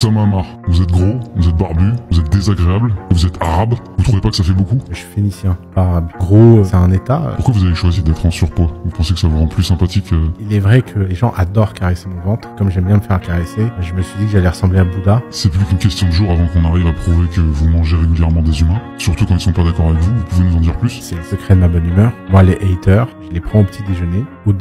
Oussama Ammar. Vous êtes gros, vous êtes barbu, vous êtes désagréable, vous êtes arabe. Vous trouvez pas que ça fait beaucoup? Je suis phénicien, pas arabe. Gros, c'est un état. Pourquoi vous avez choisi d'être en surpoids? Vous pensez que ça vous rend plus sympathique? Il est vrai que les gens adorent caresser mon ventre. Comme j'aime bien me faire caresser, je me suis dit que j'allais ressembler à Bouddha. C'est plus qu'une question de jours avant qu'on arrive à prouver que vous mangez régulièrement des humains. Surtout quand ils sont pas d'accord avec vous. Vous pouvez nous en dire plus? C'est le secret de ma bonne humeur. Moi, les haters, je les prends au petit déjeuner, au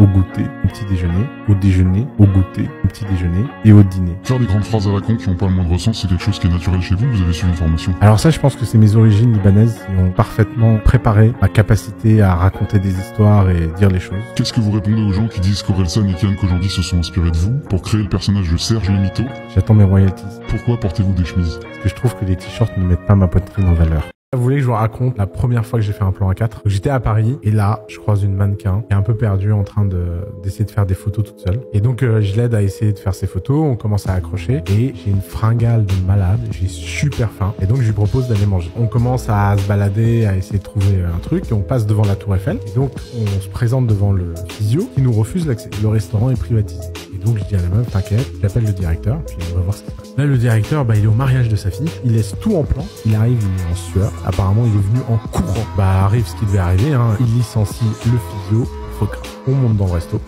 goûter, au petit déjeuner, au déjeuner, au goûter, au petit déjeuner et au dîner. Faire des grandes phrases à la con qui ont pas le moindre sens, c'est quelque chose qui est naturel chez vous? Vous avez suivi une formation? Alors ça, je pense que c'est mes origines libanaises qui ont parfaitement préparé ma capacité à raconter des histoires et dire les choses. Qu'est-ce que vous répondez aux gens qui disent qu'Orelsan et Kian Kojandi se sont inspirés de vous pour créer le personnage de Serge le Mito? J'attends mes royalties. Pourquoi portez-vous des chemises? Parce que je trouve que les t-shirts ne mettent pas ma poitrine en valeur. Vous voulez que je vous raconte la première fois que j'ai fait un plan A4? J'étais à Paris et là, je croise une mannequin qui est un peu perdue en train d'essayer de faire des photos toute seule. Et donc, je l'aide à essayer de faire ses photos. On commence à accrocher et j'ai une fringale de malade. J'ai super faim et donc je lui propose d'aller manger. On commence à se balader, à essayer de trouver un truc et on passe devant la Tour Eiffel. Et donc, on se présente devant le physio qui nous refuse l'accès. Le restaurant est privatisé. Et donc, je dis à la meuf, t'inquiète, j'appelle le directeur puis on va voir ce qui se passe. Là, le directeur, il est au mariage de sa fille. Il laisse tout en plan. Il arrive, il est en sueur. Apparemment, il est venu en courant. Arrive ce qui devait arriver, hein. Il licencie le physio, photographe. On monte dans le resto.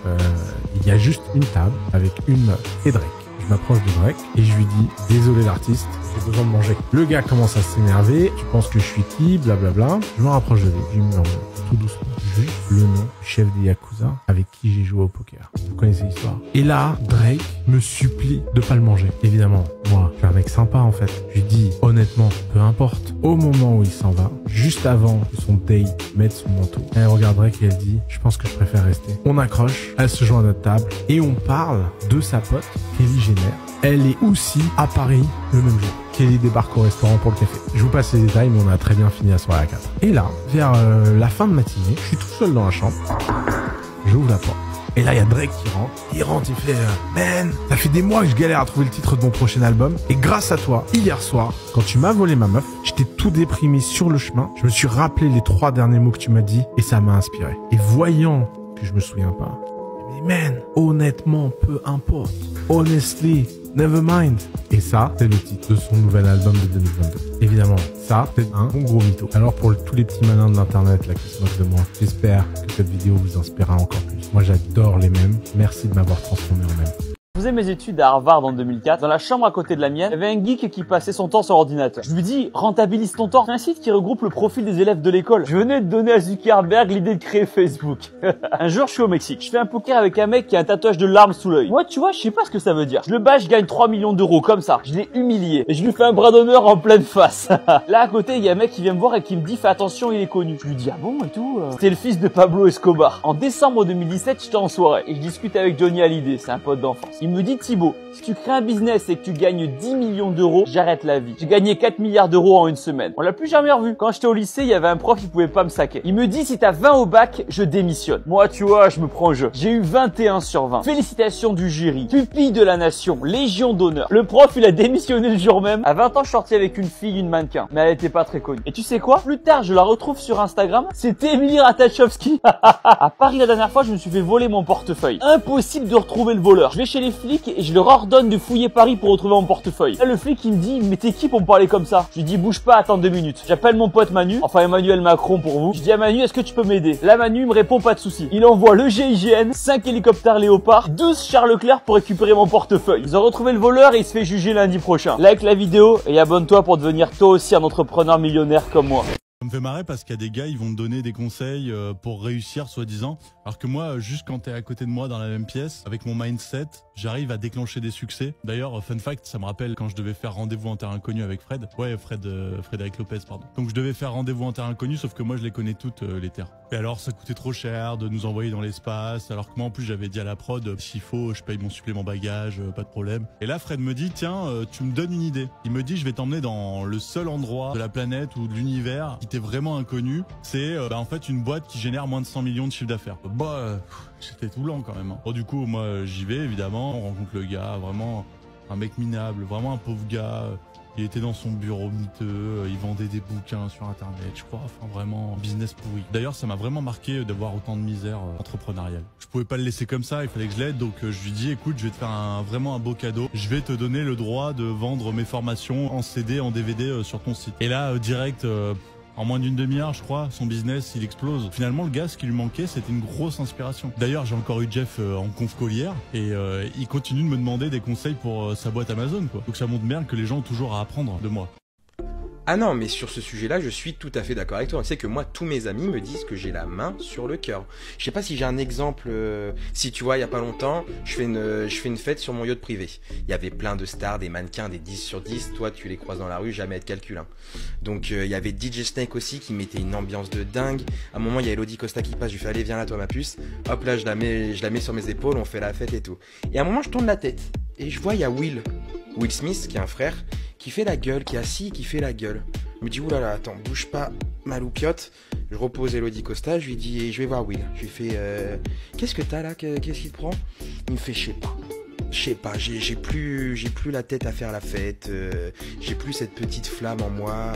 Il y a juste une table avec une meuf et Drake. Je m'approche de Drake et je lui dis « Désolé l'artiste, j'ai besoin de manger ». Le gars commence à s'énerver. Tu penses que je suis qui? Blablabla. Je me rapproche de lui. Je lui murmure tout doucement juste le nom du chef des Yakuza avec qui j'ai joué au poker. Vous connaissez l'histoire. Et là, Drake me supplie de pas le manger. Évidemment, moi, je suis un mec sympa en fait. Je lui dis honnêtement, peu importe. Au moment où il s'en va, juste avant que son date mette son manteau, elle regarde Drake et elle dit « Je pense que je préfère rester ». On accroche, elle se joint à notre table et on parle de sa pote, Kelly Jenner. Elle est aussi à Paris le même jour. Kelly débarque au restaurant pour le café. Je vous passe les détails, mais on a très bien fini la soirée à 4. Et là, vers la fin de matinée, je suis tout seul dans la chambre. J'ouvre la porte. Et là, il y a Drake qui rentre. Il rentre, il fait « Man, ça fait des mois que je galère à trouver le titre de mon prochain album. Et grâce à toi, hier soir, quand tu m'as volé ma meuf, j'étais tout déprimé sur le chemin. Je me suis rappelé les 3 derniers mots que tu m'as dit et ça m'a inspiré. Et voyant que je me souviens pas, je me dis « Man, honnêtement, peu importe. Honestly, never mind. » Et ça, c'est le titre de son nouvel album de 2022. Évidemment, ça, c'est un bon gros mytho. Alors pour tous les petits malins de l'internet là qui se moquent de moi, j'espère que cette vidéo vous inspirera encore plus. Moi j'adore les mèmes. Merci de m'avoir transformé en mème. Je faisais mes études à Harvard en 2004. Dans la chambre à côté de la mienne, il y avait un geek qui passait son temps sur l'ordinateur. Je lui dis, rentabilise ton temps. C'est un site qui regroupe le profil des élèves de l'école. Je venais de donner à Zuckerberg l'idée de créer Facebook. Un jour, je suis au Mexique. Je fais un poker avec un mec qui a un tatouage de larmes sous l'œil. Moi, tu vois, je sais pas ce que ça veut dire. Je le bats, je gagne 3 millions d'euros comme ça. Je l'ai humilié. Et je lui fais un bras d'honneur en pleine face. Là, à côté, il y a un mec qui vient me voir et qui me dit, fais attention, il est connu. Je lui dis, ah bon et tout. C'était le fils de Pablo Escobar. En décembre 2017, j'étais en soirée et je discute avec Johnny Hallyday. C'est un pote d'enfance. Il me dit, Thibaut, si tu crées un business et que tu gagnes 10 millions d'euros, j'arrête la vie. J'ai gagné 4 milliards d'euros en une semaine. On l'a plus jamais revu. Quand j'étais au lycée, il y avait un prof qui pouvait pas me saquer. Il me dit, si t'as 20 au bac, je démissionne. Moi, tu vois, je me prends au jeu. J'ai eu 21 sur 20. Félicitations du jury. Pupille de la nation. Légion d'honneur. Le prof, il a démissionné le jour même. À 20 ans, je suis sorti avec une fille, une mannequin. Mais elle était pas très connue. Et tu sais quoi? Plus tard, je la retrouve sur Instagram. C'était Emily Ratajkowski. À Paris, la dernière fois, je me suis fait voler mon portefeuille. Impossible de retrouver le voleur. Je vais chez les flics et je leur ordonne de fouiller Paris pour retrouver mon portefeuille. Là, le flic, il me dit, mais t'es qui pour me parler comme ça? Je lui dis, bouge pas, attends 2 minutes. J'appelle mon pote Manu, enfin Emmanuel Macron pour vous. Je dis à Manu, est-ce que tu peux m'aider? Là, Manu me répond, pas de souci. Il envoie le GIGN, 5 hélicoptères Léopard, 12 Charles Leclerc pour récupérer mon portefeuille. Ils ont retrouvé le voleur et il se fait juger lundi prochain. Like la vidéo et abonne-toi pour devenir toi aussi un entrepreneur millionnaire comme moi. Ça me fait marrer parce qu'il y a des gars, ils vont te donner des conseils pour réussir, soi-disant. Alors que moi, juste quand t'es à côté de moi dans la même pièce, avec mon mindset, j'arrive à déclencher des succès. D'ailleurs, fun fact, ça me rappelle quand je devais faire rendez-vous en terre inconnue avec Fred. Ouais, Frédéric Lopez, pardon. Donc je devais faire rendez-vous en terre inconnue, sauf que moi je les connais toutes, les terres. Et alors, ça coûtait trop cher de nous envoyer dans l'espace, alors que moi en plus j'avais dit à la prod, s'il faut, je paye mon supplément bagage, pas de problème. Et là, Fred me dit, tiens, tu me donnes une idée. Il me dit, je vais t'emmener dans le seul endroit de la planète ou de l'univers qui t'est vraiment inconnu. C'est en fait une boîte qui génère moins de 100 millions de chiffre d'affaires. J'étais tout blanc quand même. Hein. Bon, du coup, moi, j'y vais, évidemment. On rencontre le gars, vraiment un mec minable, vraiment un pauvre gars. Il était dans son bureau miteux, il vendait des bouquins sur internet, je crois. Enfin vraiment, business pourri. D'ailleurs, ça m'a vraiment marqué d'avoir autant de misère entrepreneuriale. Je pouvais pas le laisser comme ça, il fallait que je l'aide. Donc je lui dis, écoute, je vais te faire vraiment un beau cadeau. Je vais te donner le droit de vendre mes formations en CD, en DVD sur ton site. Et là, direct... en moins d'une demi-heure, je crois, son business, il explose. Finalement, le gars, ce qui lui manquait, c'était une grosse inspiration. D'ailleurs, j'ai encore eu Jeff en conf call hier et il continue de me demander des conseils pour sa boîte Amazon, quoi. Donc ça montre bien que les gens ont toujours à apprendre de moi. Ah non, mais sur ce sujet-là, je suis tout à fait d'accord avec toi. Tu sais que moi, tous mes amis me disent que j'ai la main sur le cœur. Je sais pas si j'ai un exemple. Si tu vois, il y a pas longtemps, je fais une fête sur mon yacht privé. Il y avait plein de stars, des mannequins, des 10 sur 10. Toi, tu les croises dans la rue, jamais de calcul. Hein. Donc, il y avait DJ Snake aussi qui mettait une ambiance de dingue. À un moment, il y a Elodie Costa qui passe. Je lui fais, allez, viens là, toi, ma puce. Hop là, je la mets sur mes épaules. On fait la fête et tout. Et à un moment, je tourne la tête et je vois, il y a Will Smith, qui est un frère, qui fait la gueule, qui est assis, qui fait la gueule. Je me dis, oulala, attends, bouge pas, ma loupiote. Je repose Elodie Costa, je lui dis, je vais voir Will. Je lui fais, qu'est-ce que t'as là, qu'est-ce qui te prend? Il me fait, je sais pas, j'ai plus la tête à faire la fête, j'ai plus cette petite flamme en moi.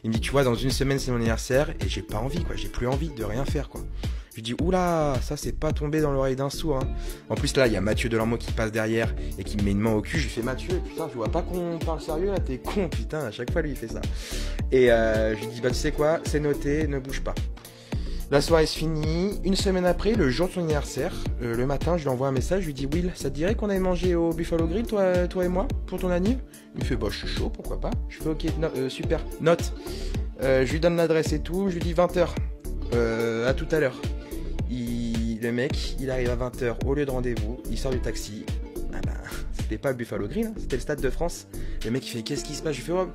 Il me dit, tu vois, dans une semaine c'est mon anniversaire et j'ai pas envie, quoi, j'ai plus envie de rien faire, quoi. Je lui dis, oula, ça c'est pas tombé dans l'oreille d'un sourd. Hein. En plus là, il y a Mathieu Delormeau qui passe derrière et qui me met une main au cul. Je lui fais, Mathieu, putain, tu vois pas qu'on parle sérieux là, t'es con, putain, à chaque fois lui il fait ça. Et je lui dis, bah tu sais quoi, c'est noté, ne bouge pas. La soirée se finit. Une semaine après, le jour de son anniversaire, le matin, je lui envoie un message, je lui dis, Will, ça te dirait qu'on aille manger au Buffalo Grill, toi et moi, pour ton anniv? Il me fait, bah je suis chaud, pourquoi pas. Je fais, ok, super, note. Je lui donne l'adresse et tout, je lui dis 20h. À tout à l'heure. Le mec, il arrive à 20h au lieu de rendez-vous, il sort du taxi. Ah bah, c'était pas le Buffalo Grill, hein, c'était le Stade de France. Le mec, il fait, qu'est-ce qui se passe? Je lui fais, oh,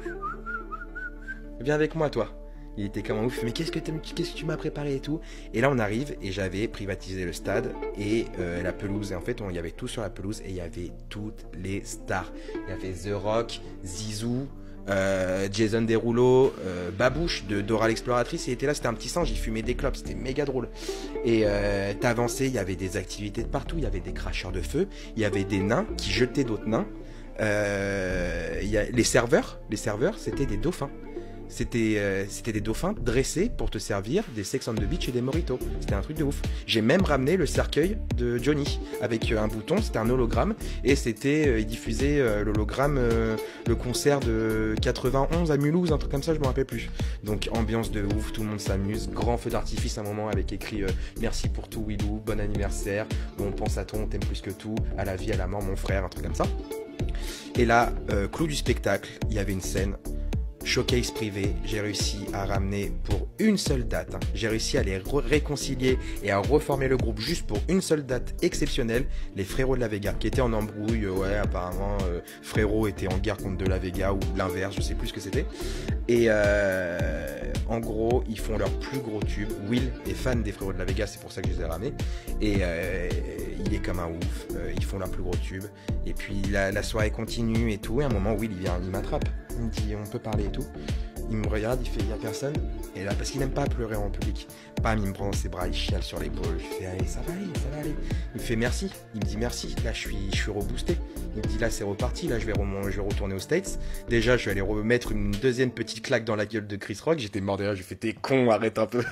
viens avec moi, toi. Il était comme un ouf, mais qu'est-ce que tu m'as préparé et tout. Et là, on arrive et j'avais privatisé le stade et la pelouse. Et en fait, il y avait tout sur la pelouse et il y avait toutes les stars. Il y avait The Rock, Zizou, Jason Derulo, Babouche de Dora l'exploratrice, il était là, c'était un petit singe, il fumait des clopes, c'était méga drôle. Et t'avançais, il y avait des activités de partout, il y avait des cracheurs de feu, il y avait des nains qui jetaient d'autres nains, les serveurs c'était des dauphins. C'était des dauphins dressés pour te servir des Sex on the Beach et des Moritos. C'était un truc de ouf. J'ai même ramené le cercueil de Johnny avec un bouton, c'était un hologramme et c'était il diffusait l'hologramme le concert de 91 à Mulhouse, un truc comme ça, je me rappelle plus. Donc ambiance de ouf, tout le monde s'amuse, grand feu d'artifice à un moment avec écrit merci pour tout Willou, bon anniversaire, on pense à toi, on t'aime plus que tout, à la vie, à la mort mon frère, un truc comme ça. Et là, clou du spectacle, il y avait une scène showcase privé, j'ai réussi à ramener pour une seule date, hein. J'ai réussi à les réconcilier et à reformer le groupe juste pour une seule date exceptionnelle, les frérots de la Vega, qui étaient en embrouille, ouais apparemment frérot était en guerre contre de la Vega ou l'inverse, je sais plus ce que c'était. Et en gros, ils font leur plus gros tube. Will est fan des frérots de la Vega, c'est pour ça que je les ai ramenés. Et il est comme un ouf, ils font leur plus gros tube. Et puis la soirée continue et tout, et à un moment Will il vient, il m'attrape, il me dit on peut parler et tout. Il me regarde, il fait il y a personne. Et là, parce qu'il n'aime pas pleurer en public, bam, il me prend dans ses bras, il chiale sur l'épaule. Je fais allez, ça va aller. Il me fait merci. Il me dit merci. Là, je suis reboosté. Il me dit là, c'est reparti. Là, je vais retourner aux States. Déjà, je vais aller remettre une deuxième petite claque dans la gueule de Chris Rock. J'étais mort derrière. J'ai fait t'es con, arrête un peu.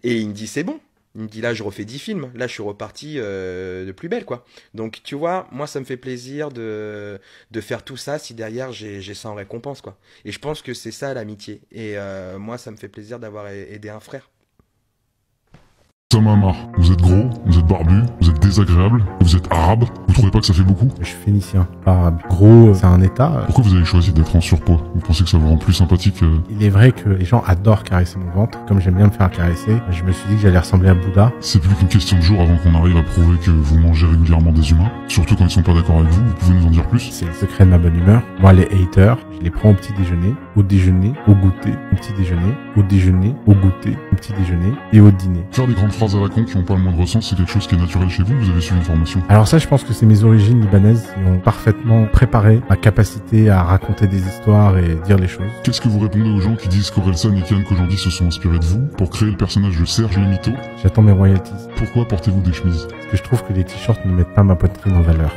Et il me dit c'est bon. Il me dit là je refais 10 films, là je suis reparti de plus belle quoi. Donc tu vois, moi ça me fait plaisir de faire tout ça si derrière j'ai ça en récompense quoi. Et je pense que c'est ça l'amitié. Et moi ça me fait plaisir d'avoir aidé un frère. Ça m'a marre. Vous êtes gros, vous êtes barbu, vous êtes désagréable, vous êtes arabe. Vous trouvez pas que ça fait beaucoup? Je suis phénicien, pas arabe. Gros, c'est un état. Pourquoi vous avez choisi d'être en surpoids? Vous pensez que ça vous rend plus sympathique? Il est vrai que les gens adorent caresser mon ventre. Comme j'aime bien me faire caresser, je me suis dit que j'allais ressembler à Bouddha. C'est plus qu'une question de jours avant qu'on arrive à prouver que vous mangez régulièrement des humains. Surtout quand ils sont pas d'accord avec vous. Vous pouvez nous en dire plus? C'est le secret de ma bonne humeur. Moi, les haters, je les prends au petit déjeuner, au goûter, au petit déjeuner, au déjeuner, au goûter, au petit déjeuner et au dîner. Faire des grandes phrases à la con qui ont pas le moindre sens, c'est quelque chose qui est naturel chez vous? Vous avez suivi une formation? Alors ça, je pense que c'est mes origines libanaises qui ont parfaitement préparé ma capacité à raconter des histoires et dire les choses. Qu'est-ce que vous répondez aux gens qui disent qu'Orelsan et Kian Kojandi se sont inspirés de vous pour créer le personnage de Serge le Mytho? J'attends mes royalties. Pourquoi portez-vous des chemises? Parce que je trouve que les t-shirts ne mettent pas ma poitrine en valeur.